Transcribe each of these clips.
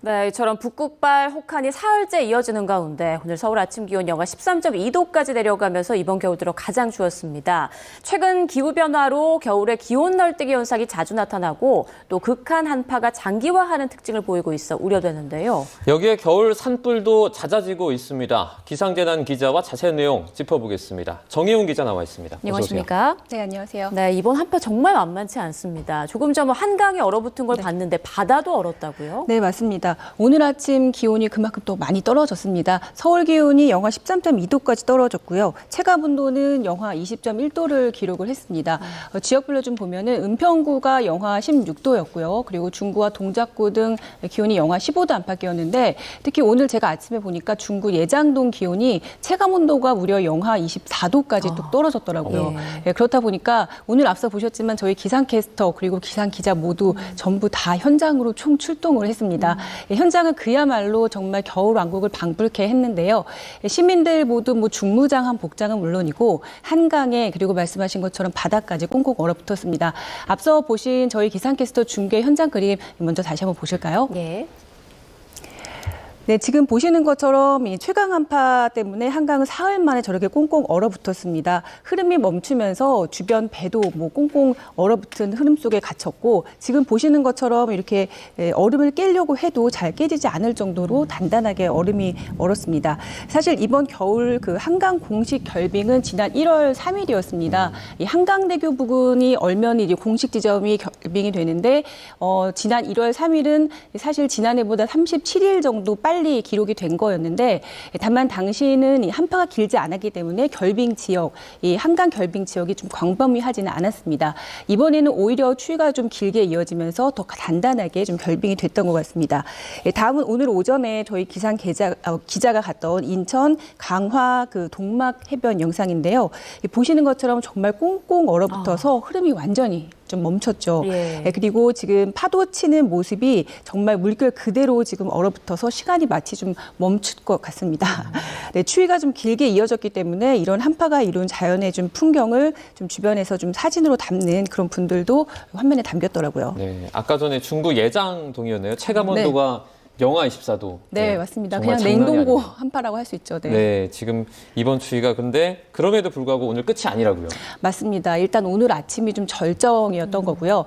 네, 이처럼 북극발 혹한이 사흘째 이어지는 가운데 오늘 서울 아침 기온 영하 13.2도까지 내려가면서 이번 겨울 들어 가장 추웠습니다. 최근 기후변화로 겨울에 기온 널뛰기 현상이 자주 나타나고 또 극한 한파가 장기화하는 특징을 보이고 있어 우려되는데요. 여기에 겨울 산불도 잦아지고 있습니다. 기상재난 기자와 자세한 내용 짚어보겠습니다. 정혜훈 기자 나와 있습니다. 안녕하십니까? 네, 안녕하세요. 네, 이번 한파 정말 만만치 않습니다. 조금 전 한강이 얼어붙은 걸 봤는데 바다도 얼었다고요? 네, 맞습니다. 오늘 아침 기온이 그만큼 또 많이 떨어졌습니다. 서울 기온이 영하 13.2도까지 떨어졌고요. 체감 온도는 영하 20.1도를 기록을 했습니다. 지역별로 좀 보면은 은평구가 영하 16도였고요. 그리고 중구와 동작구 등 기온이 영하 15도 안팎이었는데 특히 오늘 제가 아침에 보니까 중구 예장동 기온이 체감 온도가 무려 영하 24도까지 또 떨어졌더라고요. 네, 그렇다 보니까 오늘 앞서 보셨지만 저희 기상캐스터 그리고 기상기자 모두 전부 다 현장으로 총 출동을 했습니다. 현장은 그야말로 정말 겨울왕국을 방불케 했는데요. 시민들 모두 중무장한 복장은 물론이고 한강에 그리고 말씀하신 것처럼 바다까지 꽁꽁 얼어붙었습니다. 앞서 보신 저희 기상캐스터 중계 현장 그림 먼저 다시 한번 보실까요? 예. 네, 지금 보시는 것처럼 이 최강 한파 때문에 한강은 사흘 만에 저렇게 꽁꽁 얼어붙었습니다. 흐름이 멈추면서 주변 배도 꽁꽁 얼어붙은 흐름 속에 갇혔고 지금 보시는 것처럼 이렇게 얼음을 깨려고 해도 잘 깨지지 않을 정도로 단단하게 얼음이 얼었습니다. 사실 이번 겨울 그 한강 공식 결빙은 지난 1월 3일이었습니다. 이 한강대교 부근이 얼면 이제 공식 지점이 결빙이 되는데 지난 1월 3일은 사실 지난해보다 37일 정도 빨리 기록이 된 거였는데 다만 당시는 이 한파가 길지 않았기 때문에 결빙 지역, 이 한강 결빙 지역이 좀 광범위하지는 않았습니다. 이번에는 오히려 추위가 좀 길게 이어지면서 더 단단하게 좀 결빙이 됐던 것 같습니다. 다음은 오늘 오전에 저희 기자가 갔던 인천 강화 그 동막 해변 영상인데요. 보시는 것처럼 정말 꽁꽁 얼어붙어서 흐름이 완전히 좀 멈췄죠. 예. 그리고 지금 파도 치는 모습이 정말 물결 그대로 지금 얼어붙어서 시간이 마치 좀 멈출 것 같습니다. 네, 추위가 좀 길게 이어졌기 때문에 이런 한파가 이룬 자연의 좀 풍경을 좀 주변에서 좀 사진으로 담는 그런 분들도 화면에 담겼더라고요. 네, 아까 전에 중구 예장동이었네요. 체감 온도가 영하 24도. 네, 맞습니다. 정말 그냥 장난이 냉동고 아니에요. 한파라고 할 수 있죠. 네, 지금 이번 추위가 근데 그럼에도 불구하고 오늘 끝이 아니라고요. 맞습니다. 일단 오늘 아침이 좀 절정이었던 거고요.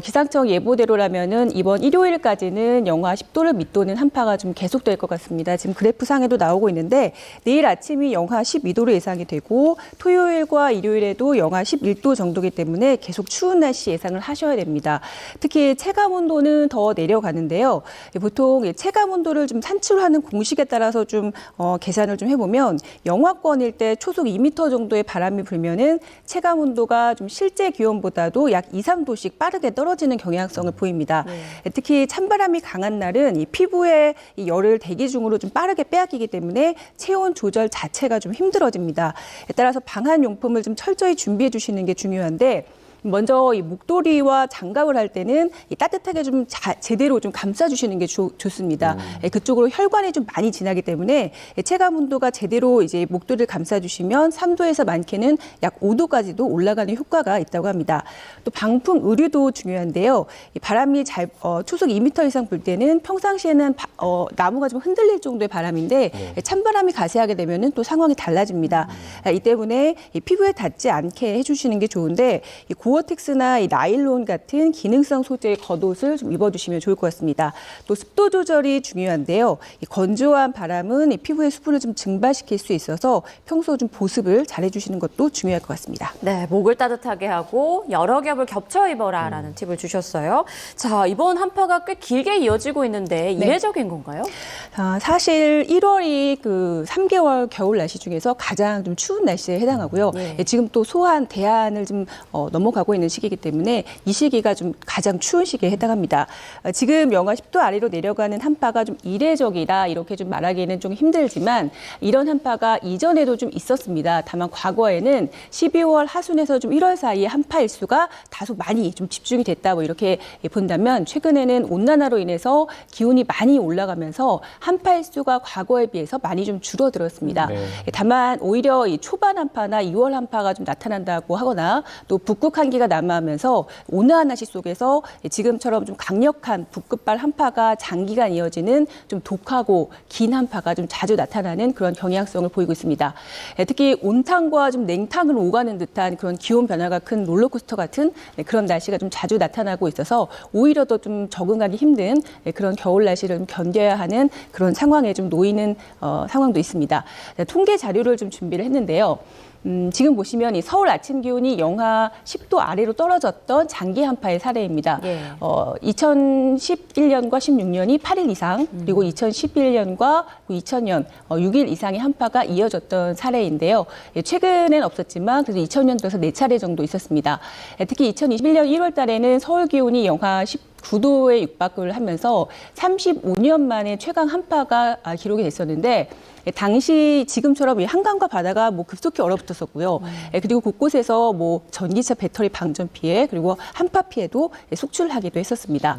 기상청 예보대로라면은 이번 일요일까지는 영하 10도를 밑도는 한파가 좀 계속될 것 같습니다. 지금 그래프상에도 나오고 있는데 내일 아침이 영하 12도로 예상이 되고 토요일과 일요일에도 영하 11도 정도이기 때문에 계속 추운 날씨 예상을 하셔야 됩니다. 특히 체감 온도는 더 내려가는데요. 보통 체감 온도를 좀 산출하는 공식에 따라서 좀 계산을 좀 해보면 영하권일 때 초속 2m 정도의 바람이 불면은 체감 온도가 좀 실제 기온보다도 약 2, 3도씩 빠르게 떨어지는 경향성을 보입니다. 특히 찬바람이 강한 날은 이 피부의 이 열을 대기 중으로 좀 빠르게 빼앗기기 때문에 체온 조절 자체가 좀 힘들어집니다. 따라서 방한 용품을 좀 철저히 준비해 주시는 게 중요한데 먼저 이 목도리와 장갑을 할 때는 이 따뜻하게 좀 제대로 좀 감싸주시는 게 좋습니다. 그쪽으로 혈관이 좀 많이 지나기 때문에 체감 온도가 제대로 이제 목도리를 감싸주시면 3도에서 많게는 약 5도까지도 올라가는 효과가 있다고 합니다. 또 방풍 의류도 중요한데요. 이 바람이 초속 2m 이상 불 때는 평상시에는 나무가 좀 흔들릴 정도의 바람인데 찬바람이 가세하게 되면은 또 상황이 달라집니다. 이 때문에 이 피부에 닿지 않게 해주시는 게 좋은데 이 고어텍스나 이 나일론 같은 기능성 소재의 겉옷을 좀 입어주시면 좋을 것 같습니다. 또 습도 조절이 중요한데요. 이 건조한 바람은 이 피부의 수분을 좀 증발시킬 수 있어서 평소 좀 보습을 잘해주시는 것도 중요할 것 같습니다. 네, 목을 따뜻하게 하고 여러 겹을 겹쳐 입어라라는 팁을 주셨어요. 자, 이번 한파가 꽤 길게 이어지고 있는데 이례적인 건가요? 사실 1월이 그 3개월 겨울 날씨 중에서 가장 좀 추운 날씨에 해당하고요. 지금 또 소환, 대안을 좀 넘어가고 있는 시기이기 때문에 이 시기가 좀 가장 추운 시기에 해당합니다. 지금 영하 10도 아래로 내려가는 한파가 좀 이례적이다 이렇게 좀 말하기에는 좀 힘들지만 이런 한파가 이전에도 좀 있었습니다. 다만 과거에는 12월 하순에서 좀 1월 사이에 한파 일수가 다소 많이 좀 집중이 됐다 이렇게 본다면 최근에는 온난화로 인해서 기온이 많이 올라가면서 한파 일수가 과거에 비해서 많이 좀 줄어들었습니다. 다만 오히려 이 초반 한파나 2월 한파가 좀 나타난다고 하거나 또 북극한 한기가 남하면서 온화한 날씨 속에서 지금처럼 좀 강력한 북극발 한파가 장기간 이어지는 좀 독하고 긴 한파가 좀 자주 나타나는 그런 경향성을 보이고 있습니다. 특히 온탕과 좀 냉탕을 오가는 듯한 그런 기온 변화가 큰 롤러코스터 같은 그런 날씨가 좀 자주 나타나고 있어서 오히려 더 좀 적응하기 힘든 그런 겨울 날씨를 좀 견뎌야 하는 그런 상황에 좀 놓이는 상황도 있습니다. 통계 자료를 좀 준비를 했는데요. 지금 보시면 이 서울 아침 기온이 영하 10도 아래로 떨어졌던 장기 한파의 사례입니다. 2011년과 16년이 8일 이상, 그리고 2011년과 2000년 6일 이상의 한파가 이어졌던 사례인데요. 최근엔 없었지만 그래도 2000년 들어서 4차례 정도 있었습니다. 특히 2021년 1월 달에는 서울 기온이 영하 19도에 육박을 하면서 35년 만에 최강 한파가 기록이 됐었는데 당시 지금처럼 한강과 바다가 뭐 급속히 얼어붙었었고요. 그리고 곳곳에서 뭐 전기차 배터리 방전 피해 그리고 한파 피해도 속출하기도 했었습니다.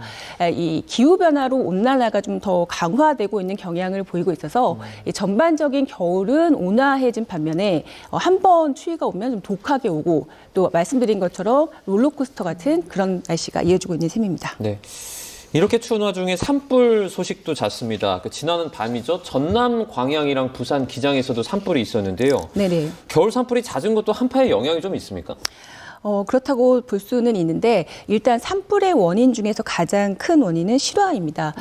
이 기후 변화로 온난화가 좀 더 강화되고 있는 경향을 보이고 있어서 전반적인 겨울은 온화해진 반면에 한 번 추위가 오면 좀 독하게 오고 또 말씀드린 것처럼 롤러코스터 같은 그런 날씨가 이어지고 있는 셈입니다. 네. 이렇게 추운 와중에 산불 소식도 잦습니다. 지난 밤이죠. 전남 광양이랑 부산 기장에서도 산불이 있었는데요. 네네. 겨울 산불이 잦은 것도 한파에 영향이 좀 있습니까? 그렇다고 볼 수는 있는데 일단 산불의 원인 중에서 가장 큰 원인은 실화입니다.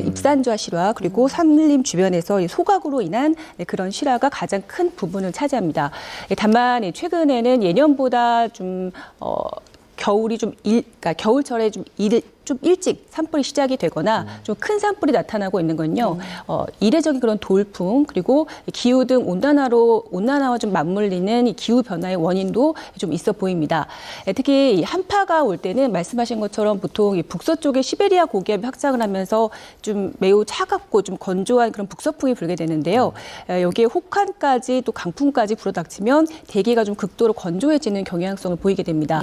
입산좌 실화 그리고 산림 주변에서 이 소각으로 인한 그런 실화가 가장 큰 부분을 차지합니다. 다만 최근에는 예년보다 좀 겨울이 그러니까 겨울철에 좀 일찍 산불이 시작이 되거나 좀 큰 산불이 나타나고 있는 건요. 이례적인 그런 돌풍 그리고 기후 등 온난화와 좀 맞물리는 이 기후 변화의 원인도 좀 있어 보입니다. 특히 이 한파가 올 때는 말씀하신 것처럼 보통 이 북서쪽에 시베리아 고기압이 확장을 하면서 좀 매우 차갑고 좀 건조한 그런 북서풍이 불게 되는데요. 여기에 혹한까지 또 강풍까지 불어닥치면 대기가 좀 극도로 건조해지는 경향성을 보이게 됩니다.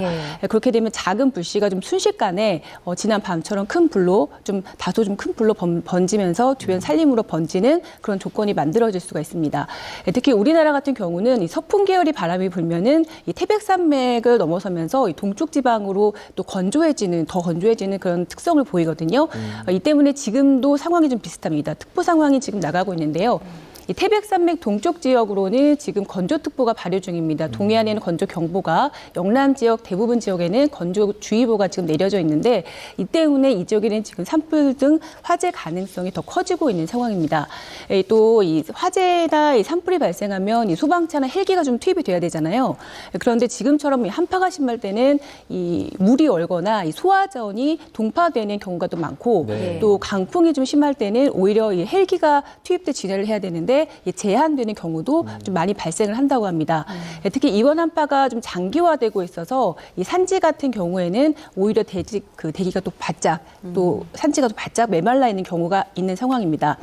그렇게 되면 작은 불씨가 좀 순식간에 지난 밤처럼 큰 불로 다소 큰 불로 번지면서 주변 산림으로 번지는 그런 조건이 만들어질 수가 있습니다. 특히 우리나라 같은 경우는 이 서풍 계열의 바람이 불면은 이 태백산맥을 넘어서면서 이 동쪽 지방으로 또 더 건조해지는 그런 특성을 보이거든요. 이 때문에 지금도 상황이 좀 비슷합니다. 특보 상황이 지금 나가고 있는데요. 이 태백산맥 동쪽 지역으로는 지금 건조특보가 발효 중입니다. 동해안에는 건조경보가, 영남 지역 대부분 지역에는 건조주의보가 지금 내려져 있는데 이 때문에 이 지역에는 지금 산불 등 화재 가능성이 더 커지고 있는 상황입니다. 또 이 화재나 이 산불이 발생하면 이 소방차나 헬기가 좀 투입이 돼야 되잖아요. 그런데 지금처럼 이 한파가 심할 때는 이 물이 얼거나 이 소화전이 동파되는 경우가 또 많고 또 강풍이 좀 심할 때는 오히려 이 헬기가 투입돼 진화를 해야 되는데 제한되는 경우도 좀 많이 발생을 한다고 합니다. 특히 이번 한파가 좀 장기화되고 있어서 이 산지 같은 경우에는 오히려 대기가 또 바짝 또 산지가 또 바짝 메말라 있는 경우가 있는 상황입니다.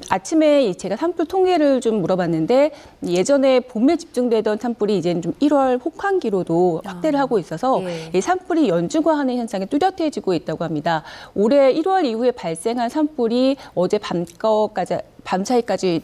아침에 제가 산불 통계를 좀 물어봤는데 예전에 봄에 집중되던 산불이 이제는 좀 1월 혹한기로도 확대를 하고 있어서 이 산불이 연중화하는 현상이 뚜렷해지고 있다고 합니다. 올해 1월 이후에 발생한 산불이 어제 밤 사이까지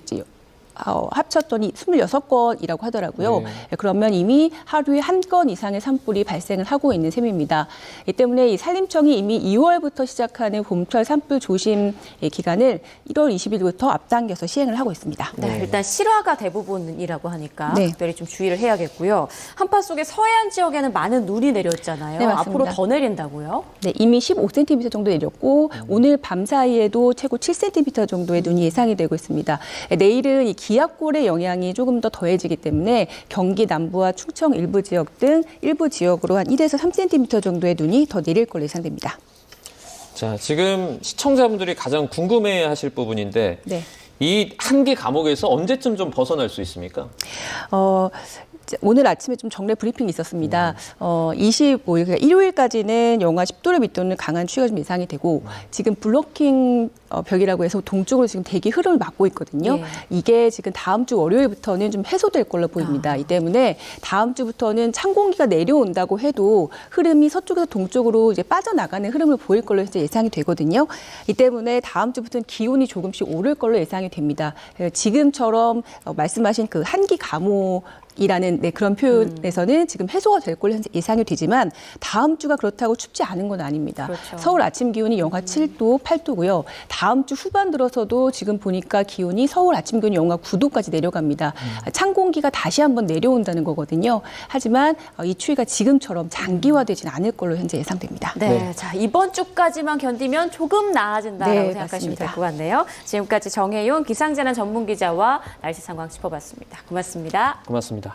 합쳤더니 26건이라고 하더라고요. 그러면 이미 하루에 1건 이상의 산불이 발생을 하고 있는 셈입니다. 이 때문에 이 산림청이 이미 2월부터 시작하는 봄철 산불 조심 기간을 1월 20일부터 앞당겨서 시행을 하고 있습니다. 일단 실화가 대부분이라고 하니까 특별히 좀 주의를 해야겠고요. 한파 속에 서해안 지역에는 많은 눈이 내렸잖아요. 네, 맞습니다. 앞으로 더 내린다고요? 네, 이미 15cm 정도 내렸고 오늘 밤 사이에도 최고 7cm 정도의 눈이 예상이 되고 있습니다. 내일은 이 기압골의 영향이 조금 더 더해지기 때문에 경기 남부와 충청 일부 지역 등 일부 지역으로 한 1에서 3cm 정도의 눈이 더 내릴 걸로 예상됩니다. 자, 지금 시청자분들이 가장 궁금해하실 부분인데 이 한기 감옥에서 언제쯤 좀 벗어날 수 있습니까? 오늘 아침에 좀 정례 브리핑이 있었습니다. 25일, 그러니까 일요일까지는 영하 10도를 밑도는 강한 추위가 좀 예상이 되고 지금 블로킹 벽이라고 해서 동쪽으로 지금 대기 흐름을 막고 있거든요. 이게 지금 다음 주 월요일부터는 좀 해소될 걸로 보입니다. 이 때문에 다음 주부터는 찬 공기가 내려온다고 해도 흐름이 서쪽에서 동쪽으로 이제 빠져나가는 흐름을 보일 걸로 이제 예상이 되거든요. 이 때문에 다음 주부터는 기온이 조금씩 오를 걸로 예상이 됩니다. 지금처럼 말씀하신 그 한기 감호 이라는 그런 표현에서는 지금 해소가 될 걸로 현재 예상이 되지만 다음 주가 그렇다고 춥지 않은 건 아닙니다. 그렇죠. 서울 아침 기온이 영하 7도, 8도고요. 다음 주 후반 들어서도 지금 보니까 기온이 서울 아침 기온이 영하 9도까지 내려갑니다. 찬 공기가 다시 한번 내려온다는 거거든요. 하지만 이 추위가 지금처럼 장기화되진 않을 걸로 현재 예상됩니다. 네, 네. 자 이번 주까지만 견디면 조금 나아진다라고 네, 생각하시면 될 맞습니다. 것 같네요. 지금까지 정혜윤 기상재난 전문기자와 날씨 상황 짚어봤습니다. 고맙습니다. 고맙습니다.